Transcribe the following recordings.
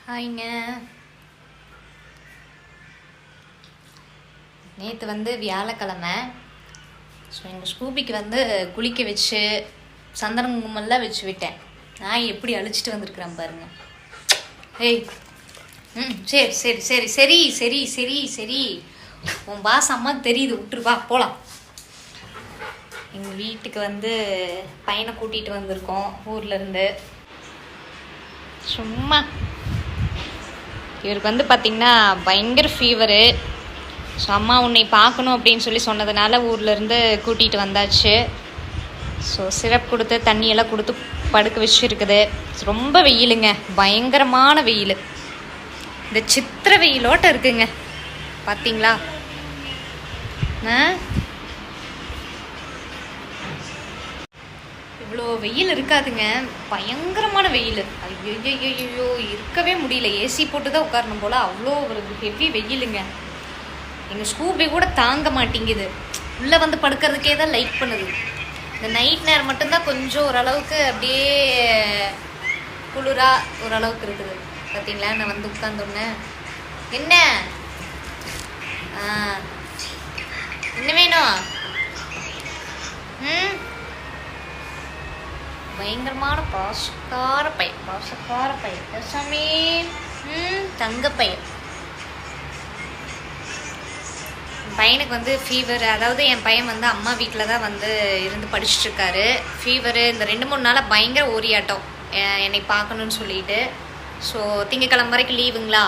ஹாய்ங்க. நேற்று வந்து வியாழக்கிழமை. ஸோ எங்கள் ஸ்கூபிக்கு வந்து குளிக்க வச்சு சந்தன குங்குமம்லாம் வச்சு விட்டேன். நான் எப்படி அழிச்சிட்டு வந்திருக்கிறேன் பாருங்க. ஏய், சரி சரி சரி சரி சரி சரி சரி உன் பாஸ் அம்மாவுக்கு தெரியுது, விட்டுருவா போகலாம். எங்கள் வீட்டுக்கு வந்து பையனை கூட்டிகிட்டு வந்திருக்கோம் ஊர்லேருந்து. சும்மா இவருக்கு வந்து பார்த்திங்கன்னா பயங்கர ஃபீவரு. ஸோ அம்மா உன்னை பார்க்கணும் அப்படின்னு சொல்லி சொன்னதுனால ஊர்லேருந்து கூட்டிகிட்டு வந்தாச்சு. ஸோ சிரப் கொடுத்து தண்ணியெல்லாம் கொடுத்து படுக்க வச்சுருக்குது. ரொம்ப வெயிலுங்க, பயங்கரமான வெயில். இந்த சித்திர வெயிலோட்ட இருக்குங்க, பார்த்தீங்களா? இவ்வளோ வெயில் இருக்காதுங்க, பயங்கரமான வெயில். ஐயோ இருக்கவே முடியல. ஏசி போட்டு தான் உட்காரணும் போல், அவ்வளோ ஒரு ஹெவி வெயிலுங்க. எங்கள் ஸ்கூபி கூட தாங்க மாட்டேங்குது. உள்ளே வந்து படுக்கிறதுக்கே தான் லைக் பண்ணுது. இந்த நைட் நேரம் மட்டும்தான் கொஞ்சம் ஓரளவுக்கு அப்படியே குளிராக ஓரளவுக்கு இருக்குது. பார்த்தீங்களா, நான் வந்து உட்காந்தோன்னே என்ன என்ன வேணும்? பயங்கரமான பாசக்கார பையன் சாமி. தங்க பையன். பையனுக்கு வந்து ஃபீவர். அதாவது என் பையன் வந்து அம்மா வீட்டில் தான் வந்து இருந்து படிச்சுட்ருக்காரு. ஃபீவரு இந்த 2-3 நாளாக பயங்கர ஓரியாட்டம் என்னை பார்க்கணுன்னு சொல்லிட்டு. ஸோ திங்கக்கிழமை வரைக்கும் லீவுங்களா,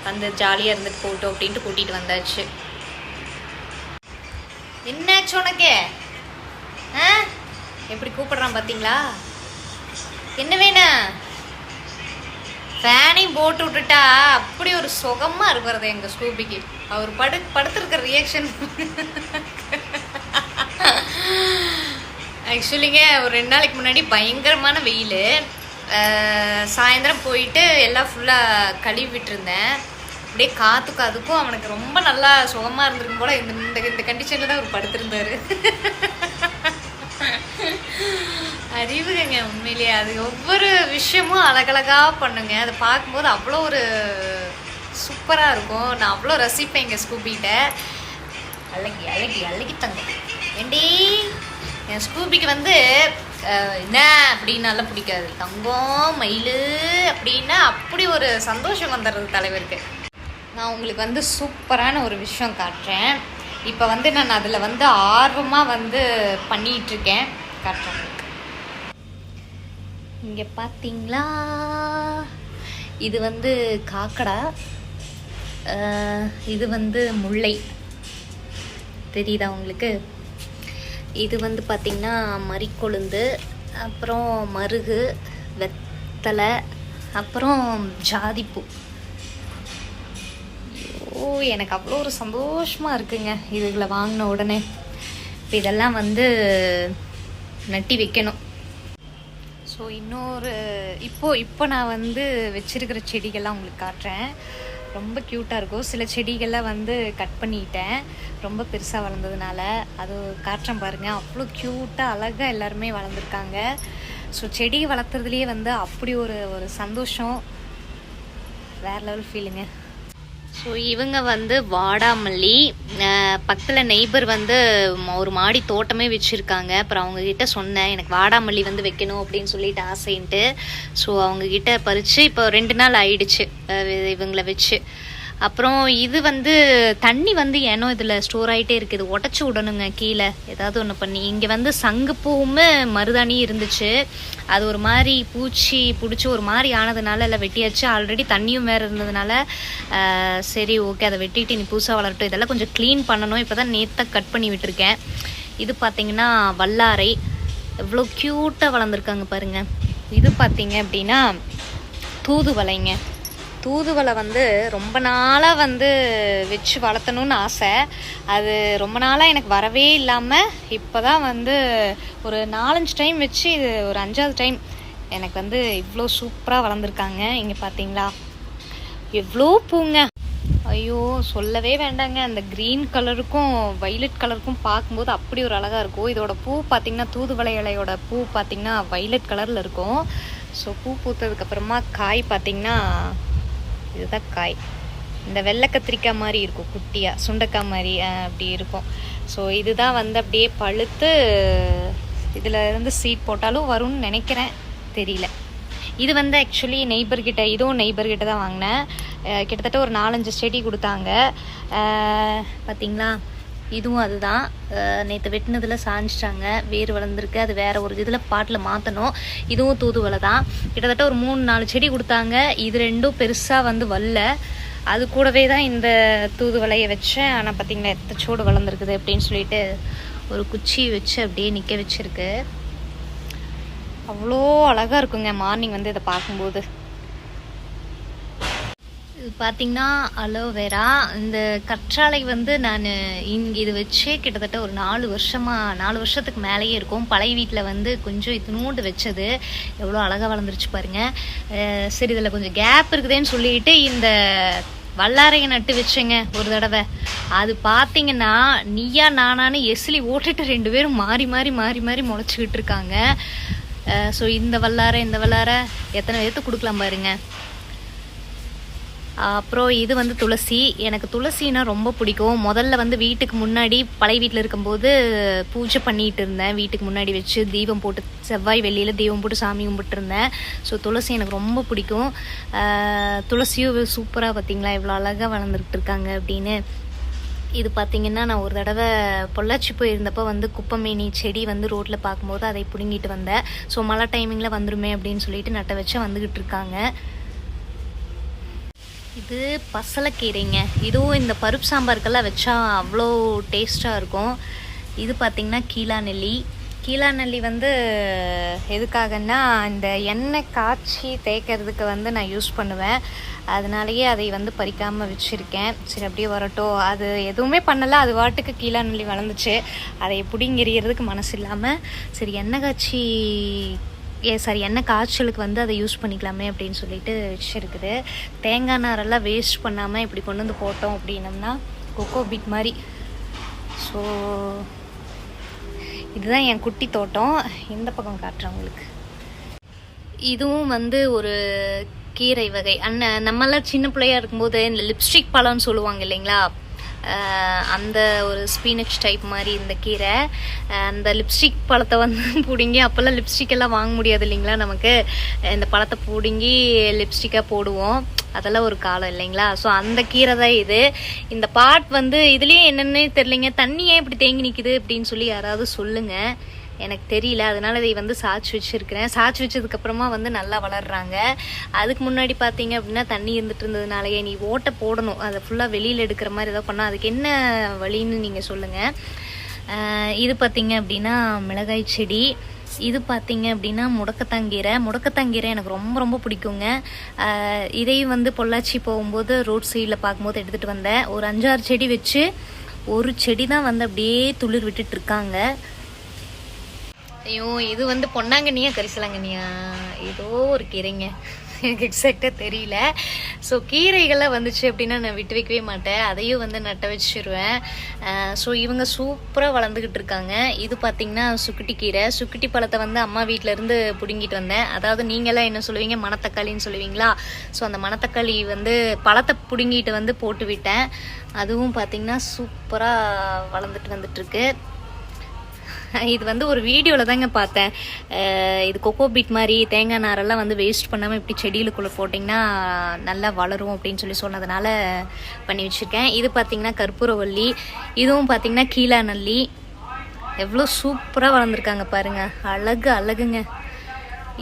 வந்து ஜாலியாக இருந்துட்டு போட்டோம் அப்படின்ட்டு கூட்டிகிட்டு வந்தாச்சு. என்னாச்சு உனக்கு? எப்படி கூப்பிடுறான் பார்த்தீங்களா? என்ன வேணும்? ஃபேனையும் போட்டு விட்டுட்டா அப்படி ஒரு சுகமாக இருக்கிறது எங்கள் ஸ்கூபிக்கு. அவர் படுத்துருக்கிற ரியாக்ஷன் ஆக்சுவலிங்க ஒரு 2 நாளைக்கு முன்னாடி பயங்கரமான வெயில். சாயந்தரம் போயிட்டு எல்லாம் ஃபுல்லாக கழுவி விட்டுருந்தேன். அப்படியே காற்றுக்கும் அதுக்கும் அவனுக்கு ரொம்ப நல்லா சுகமாக இருந்திருக்கும் போல். இந்த கண்டிஷனில் தான் அவர் படுத்திருந்தார். அறிவுங்க உண்மையிலேயே. அது ஒவ்வொரு விஷயமும் அழகழகாக பண்ணுங்க. அதை பார்க்கும்போது அவ்வளோ ஒரு சூப்பராக இருக்கும். நான் அவ்வளோ ரசிப்பேன் எங்கள் ஸ்கூபிகிட்ட. அழகி அழகி அழகி தங்கம். ஏண்டி என் ஸ்கூபிக்கு வந்து என்ன அப்படின்னாலாம் பிடிக்காது. தங்கம் மயில் அப்படின்னா அப்படி ஒரு சந்தோஷம் வந்துடுறது தலைவருக்கு. நான் உங்களுக்கு வந்து சூப்பரான ஒரு விஷயம் காட்டுறேன். இப்போ வந்து நான் அதில் வந்து ஆர்வமாக வந்து பண்ணிகிட்ருக்கேன். காட்டுறேன். இங்கே பார்த்தீங்களா, இது வந்து காக்கடா, இது வந்து முல்லை. தெரியுதா உங்களுக்கு? இது வந்து பார்த்திங்கன்னா மறிக்கொழுந்து, அப்புறம் மருகு, வெத்தலை, அப்புறம் ஜாதிப்பூ. எனக்கு அவ்வளோ ஒரு சந்தோஷமாக இருக்குங்க இதுகளை வாங்கின உடனே. இப்போ இதெல்லாம் வந்து நட்டி வைக்கணும். ஸோ இன்னொரு இப்போ நான் வந்து வச்சுருக்கிற செடிகள்லாம் உங்களுக்கு காட்டுறேன். ரொம்ப க்யூட்டாக இருக்கும். சில செடிகள்லாம் வந்து கட் பண்ணிட்டேன், ரொம்ப பெருசாக வளர்ந்ததுனால. அது காட்டுறேன் பாருங்கள். அவ்வளோ க்யூட்டாக அழகாக எல்லாருமே வளர்ந்துருக்காங்க. ஸோ செடி வளர்த்துறதுலேயே வந்து அப்படி ஒரு சந்தோஷம், வேறு லெவல் ஃபீலுங்க. ஸோ இவங்க வந்து வாடாமல்லி. பக்கத்தில் நெய்பர் வந்து ஒரு மாடி தோட்டமே வச்சுருக்காங்க. அப்புறம் அவங்கக்கிட்ட சொன்னேன் எனக்கு வாடாமல்லி வந்து வைக்கணும் அப்படின்னு சொல்லிட்டு ஆசைன்ட்டு. ஸோ அவங்கக்கிட்ட பறித்து இப்போ 2 நாள் ஆயிடுச்சு இவங்களை வச்சு. அப்புறம் இது வந்து தண்ணி வந்து ஏனோ இதில் ஸ்டோர் ஆகிட்டே இருக்குது. உடச்சி விடணுங்க கீழே ஏதாவது ஒன்று பண்ணி. இங்கே வந்து சங்குப்பூவும் மருதாணி இருந்துச்சு. அது ஒரு மாதிரி பூச்சி பிடிச்சி ஒரு மாதிரி ஆனதுனால எல்லாம் வெட்டியாச்சு. ஆல்ரெடி தண்ணியும் வேறு இருந்ததுனால சரி ஓகே அதை வெட்டிட்டு நீ புதுசாக வளரட்டும். இதெல்லாம் கொஞ்சம் க்ளீன் பண்ணணும். இப்போ தான் நேற்று கட் பண்ணி விட்டுருக்கேன். இது பார்த்திங்கன்னா வல்லாரை. எவ்வளோ க்யூட்டாக வளர்ந்துருக்காங்க பாருங்கள். இது பார்த்திங்க அப்படின்னா தூதுவளைங்க. தூதுவளை வந்து ரொம்ப நாளாக வந்து வச்சு வளர்த்தணுன்னு ஆசை. அது ரொம்ப நாளாக எனக்கு வரவே இல்லாமல் இப்போ தான் வந்து ஒரு 4-5 டைம் வச்சு இது ஒரு 5ஆவது டைம் எனக்கு வந்து இவ்வளோ சூப்பராக வளர்ந்துருக்காங்க. இங்கே பார்த்தீங்களா எவ்வளோ பூங்க. ஐயோ சொல்லவே வேண்டாங்க. அந்த க்ரீன் கலருக்கும் வைலட் கலருக்கும் பார்க்கும்போது அப்படி ஒரு அழகாக இருக்கும். இதோட பூ பார்த்திங்கன்னா தூதுவளை இலையோட பூ பார்த்திங்கன்னா வைலட் கலரில் இருக்கும். ஸோ பூ பூத்ததுக்கப்புறமா காய் பார்த்திங்கன்னா இதுதான் காய். இந்த வெள்ளை கத்திரிக்காய் மாதிரி இருக்கும், குட்டியாக சுண்டைக்காய் மாதிரி அப்படி இருக்கும். ஸோ இதுதான் வந்து அப்படியே பழுத்து இதில் இருந்து சீட் போட்டாலும் வரும்னு நினைக்கிறேன், தெரியல. இது வந்து ஆக்சுவலி நெய்பர்கிட்ட, இதுவும் நெய்பர்கிட்ட தான் வாங்கினேன். கிட்டத்தட்ட ஒரு 4-5 செடி கொடுத்தாங்க. பார்த்தீங்களா, இதுவும் அதுதான். நேற்று வெட்டினதில் சாஞ்சிட்டாங்க, வேர் வளர்ந்துருக்கு. அது வேறு ஒரு இதில் பாட்டில் மாற்றணும். இதுவும் தூதுவளை தான். கிட்டத்தட்ட ஒரு 3-4 செடி கொடுத்தாங்க. இது ரெண்டும் பெருசாக வந்து வரல. அது கூடவே தான் இந்த தூதுவளையை வச்சேன். ஆனால் பார்த்திங்களா எத்தச்சோடு வளர்ந்துருக்குது அப்படின்னு சொல்லிட்டு ஒரு குச்சி வச்சு அப்படியே நிற்க வச்சுருக்கு. அவ்வளோ அழகாக இருக்குங்க மார்னிங் வந்து இதை பார்க்கும்போது. இது பார்த்திங்கன்னா அலோவேரா. இந்த கற்றாழை வந்து நான் இது வச்சே கிட்டத்தட்ட ஒரு 4 வருஷத்துக்கு மேலேயே இருக்கும். பழைய வீட்டில் வந்து கொஞ்சம் இத்தினூண்டு வச்சது எவ்வளோ அழகாக வளர்ந்துருச்சு பாருங்கள். சரி, இதில் கொஞ்சம் கேப் இருக்குதுன்னு சொல்லிட்டு இந்த வல்லாரையை நட்டு வச்சேங்க ஒரு தடவை. அது பார்த்தீங்கன்னா நீயா நானான்னு எஸ்லி ஓட்டுட்டு 2 பேரும் மாறி மாறி மாறி மாறி முளைச்சிக்கிட்டு இருக்காங்க. ஸோ இந்த வல்லாரை எத்தனை பேர்த்து கொடுக்கலாம் பாருங்க. அப்புறம் இது வந்து துளசி. எனக்கு துளசினா ரொம்ப பிடிக்கும். முதல்ல வந்து வீட்டுக்கு முன்னாடி பழைய வீட்டில் இருக்கும்போது பூஜை பண்ணிகிட்டு இருந்தேன். வீட்டுக்கு முன்னாடி வச்சு தீபம் போட்டு, செவ்வாய் வெள்ளியில் தீபம் போட்டு சாமி கும்பிட்டுருந்தேன். ஸோ துளசி எனக்கு ரொம்ப பிடிக்கும். துளசியும் சூப்பராக பார்த்தீங்களா இவ்வளோ அழகாக வளர்ந்துக்கிட்டு இருக்காங்க அப்படின்னு. இது பார்த்திங்கன்னா நான் ஒரு தடவை பொள்ளாச்சி போயிருந்தப்போ வந்து குப்பமேனி செடி வந்து ரோட்டில் பார்க்கும்போது அதை பிடுங்கிட்டு வந்தேன். ஸோ மழை டைமிங்கில் வந்துருமே அப்படின்னு சொல்லிட்டு நட்ட வச்சு வந்துக்கிட்டு இருக்காங்க. இது பசலைக்கீரைங்க. இதுவும் இந்த பருப்பு சாம்பாருக்கெல்லாம் வச்சா அவ்வளோ டேஸ்ட்டாக இருக்கும். இது பார்த்திங்கன்னா கீழாநெல்லி வந்து எதுக்காகன்னா இந்த எண்ணெய் காய்ச்சி தேய்க்கிறதுக்கு வந்து நான் யூஸ் பண்ணுவேன். அதனாலேயே அதை வந்து பறிக்காமல் வச்சுருக்கேன். சரி அப்படியே வரட்டும். அது எதுவுமே பண்ணலை, அது வாட்டுக்கு கீழாநெல்லி வளர்ந்துச்சு. அதை பிடிங்கிறதுக்கு மனசு இல்லாமல் சரி எண்ணெய் காய்ச்சலுக்கு வந்து அதை யூஸ் பண்ணிக்கலாமே அப்படின்னு சொல்லிட்டு வச்சுருக்குது. தேங்காய் நாரெல்லாம் வேஸ்ட் பண்ணாமல் இப்படி கொண்டு வந்து போட்டோம் அப்படின்னம்னா கொக்கோ பீட் மாதிரி. ஸோ இதுதான் என் குட்டி தோட்டம். இந்த பக்கம் காட்டுறேன் உங்களுக்கு. இதுவும் வந்து ஒரு கீரை வகை. நம்மளாம் சின்ன பிள்ளையா இருக்கும்போது இந்த லிப்ஸ்டிக் பழம்னு சொல்லுவாங்க இல்லைங்களா, அந்த ஒரு ஸ்பீனச் டைப் மாதிரி இந்த கீரை. அந்த லிப்ஸ்டிக் பழத்தை வந்து பிடுங்கி, அப்போல்லாம் லிப்ஸ்டிக் எல்லாம் வாங்க முடியாது இல்லைங்களா நமக்கு, இந்த பழத்தை பிடுங்கி லிப்ஸ்டிக்காக போடுவோம். அதெல்லாம் ஒரு காலம் இல்லைங்களா. ஸோ அந்த கீரை தான் இது. இந்த பாட் வந்து இதுலேயும் என்னென்னு தெரியலைங்க, தண்ணியே இப்படி தேங்கி நிற்குது அப்படின்னு சொல்லி யாராவது சொல்லுங்கள், எனக்கு தெரியல. அதனால இதை வந்து சாய்ச்சி வச்சுருக்கிறேன். சாய்ச்சி வச்சதுக்கப்புறமா வந்து நல்லா வளர்றாங்க. அதுக்கு முன்னாடி பார்த்தீங்க அப்படின்னா தண்ணி இருந்துட்டு இருந்ததுனாலயே நீ ஓட்டை போடணும், அதை ஃபுல்லாக வெளியில் எடுக்கிற மாதிரி ஏதோ பண்ணால் அதுக்கு என்ன வழின்னு நீங்கள் சொல்லுங்கள். இது பார்த்தீங்க அப்படின்னா மிளகாய் செடி. இது பார்த்தீங்க அப்படின்னா முடக்கத்தாங்கீரை எனக்கு ரொம்ப ரொம்ப பிடிக்குங்க. இதையும் வந்து பொள்ளாச்சி போகும்போது ரோட் சைடில் பார்க்கும்போது எடுத்துகிட்டு வந்தேன். ஒரு 5-6 செடி வச்சு ஒரு செடி தான் வந்து அப்படியே துளிர் விட்டுட்டு இருக்காங்க. ஐயோ, இது வந்து பொன்னாங்கண்ணியா கரிசலாங்கண்ணியா ஏதோ ஒரு கீரைங்க, எனக்கு எக்ஸாக்டாக தெரியல. ஸோ கீரைகள்லாம் வந்துச்சு அப்படின்னா நான் விட்டு வைக்கவே மாட்டேன், அதையும் வந்து நட்ட வச்சிருவேன். ஸோ இவங்க சூப்பராக வளர்ந்துக்கிட்டு இருக்காங்க. இது பார்த்திங்கன்னா சுக்குட்டி பழத்தை வந்து அம்மா வீட்டிலேருந்து பிடுங்கிட்டு வந்தேன். அதாவது நீங்களாம் என்ன சொல்லுவீங்க, மணத்தக்காளின்னு சொல்லுவீங்களா. ஸோ அந்த மணத்தக்காளி வந்து பழத்தை பிடுங்கிட்டு வந்து போட்டு விட்டேன். அதுவும் பார்த்திங்கன்னா சூப்பராக வளர்ந்துட்டு வந்துட்டுருக்கு. இது வந்து ஒரு வீடியோவில் தாங்க பார்த்தேன். இது கொக்கோ பீட் மாதிரி தேங்காய் நாரெல்லாம் வந்து வேஸ்ட் பண்ணாமல் இப்படி செடிகளுக்குள்ளே போட்டிங்கன்னா நல்லா வளரும் அப்படின்னு சொல்லி சொன்னதுனால பண்ணி வச்சுருக்கேன். இது பார்த்திங்கன்னா கற்பூரவள்ளி. இதுவும் பார்த்திங்கன்னா கீழாநெல்லி. எவ்வளோ சூப்பராக வளர்ந்துருக்காங்க பாருங்கள், அழகுங்க.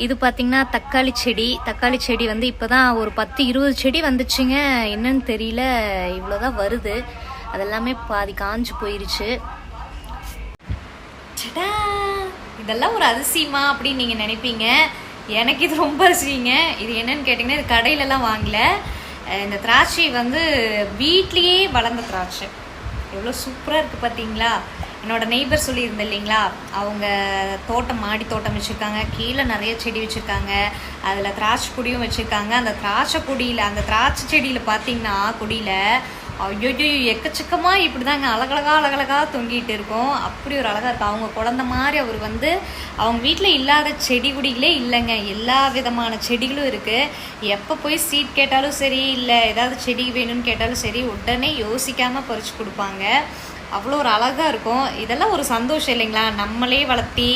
இது பார்த்திங்கன்னா தக்காளி செடி வந்து இப்போ தான் ஒரு 10-20 செடி வந்துச்சுங்க. என்னன்னு தெரியல, இவ்வளோதான் வருது. அதெல்லாமே பாதி காஞ்சு போயிருச்சு. இதெல்லாம் ஒரு அதிசயமா அப்படின்னு நீங்கள் நினைப்பீங்க. எனக்கு இது ரொம்ப அதிசயங்க. இது என்னன்னு கேட்டிங்கன்னா, இது கடையிலலாம் வாங்கல. இந்த திராட்சை வந்து வீட்லேயே வளர்ந்த திராட்சை எவ்வளோ சூப்பராக இருக்குது பார்த்தீங்களா. என்னோட நெய்பர் சொல்லியிருந்தேன் இல்லைங்களா, அவங்க மாடி தோட்டம் வச்சுருக்காங்க. கீழே நிறைய செடி வச்சுருக்காங்க. அதில் திராட்சை கொடியும் வச்சுருக்காங்க. அந்த திராட்சை செடியில் பார்த்தீங்கன்னா கொடியில் ஐயோ எக்கச்சக்கமாக இப்படி தாங்க அழகழகா தொங்கிட்டு இருக்கும். அப்படி ஒரு அழகாக இருக்கும். அவங்க குழந்த மாதிரி அவர் வந்து அவங்க வீட்டில் இல்லாத செடி கொடிகளே இல்லைங்க. எல்லா விதமான செடிகளும் இருக்குது. எப்போ போய் சீட் கேட்டாலும் சரி, இல்லை ஏதாவது செடி வேணும்னு கேட்டாலும் சரி, உடனே யோசிக்காமல் பறித்து கொடுப்பாங்க. அவ்வளோ ஒரு அழகாக இருக்கும். இதெல்லாம் ஒரு சந்தோஷம் இல்லைங்களா? நம்மளே வளர்த்தி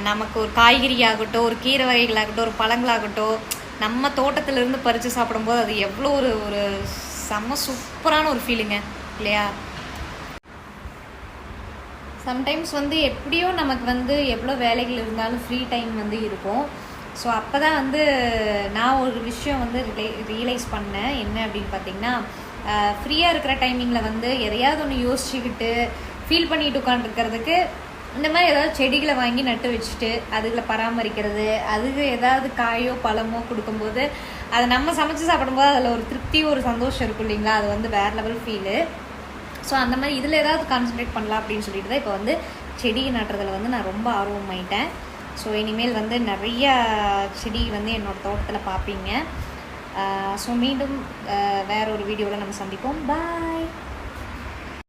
நமக்கு ஒரு காய்கறி ஆகட்டும், ஒரு கீரை வகைகளாகட்டும், ஒரு பழங்களாகட்டும், நம்ம தோட்டத்திலேருந்து பறித்து சாப்பிடும்போது அது எவ்வளோ ஒரு செம்ம சூப்பரான ஒரு ஃபீலிங்க இல்லையா? சம்டைம்ஸ் வந்து எப்படியோ நமக்கு வந்து எவ்வளோ வேலைகள் இருந்தாலும் ஃப்ரீ டைம் வந்து இருக்கும். ஸோ அப்போ தான் வந்து நான் ஒரு விஷயம் வந்து ரியலைஸ் பண்ணேன். என்ன அப்படின்னு பார்த்தீங்கன்னா, ஃப்ரீயாக இருக்கிற டைமிங்கில் வந்து எதையாவது ஒன்று யோசிச்சுக்கிட்டு ஃபீல் பண்ணிட்டு உட்காந்துருக்கிறதுக்கு இந்த மாதிரி ஏதாவது செடிகளை வாங்கி நட்டு வச்சுட்டு அதுகளை பராமரிக்கிறது, அதுக்கு ஏதாவது காயோ பழமோ கொடுக்கும்போது அதை நம்ம சமைச்சு சாப்பிடும்போது அதில் ஒரு திருப்தி, ஒரு சந்தோஷம் இருக்கும் இல்லைங்களா? அது வந்து வேறு லெவல் ஃபீலு. ஸோ அந்த மாதிரி இதில் ஏதாவது கான்சன்ட்ரேட் பண்ணலாம் அப்படின்னு சொல்லிட்டு தான் இப்போ வந்து செடி நட்டுறதுல வந்து நான் ரொம்ப ஆர்வமாயிட்டேன். ஸோ இனிமேல் வந்து நிறையா செடி வந்து என்னோடய தோட்டத்தில் பார்ப்பீங்க. ஸோ மீண்டும் வேற ஒரு வீடியோவில் நம்ம சந்திப்போம். பாய்.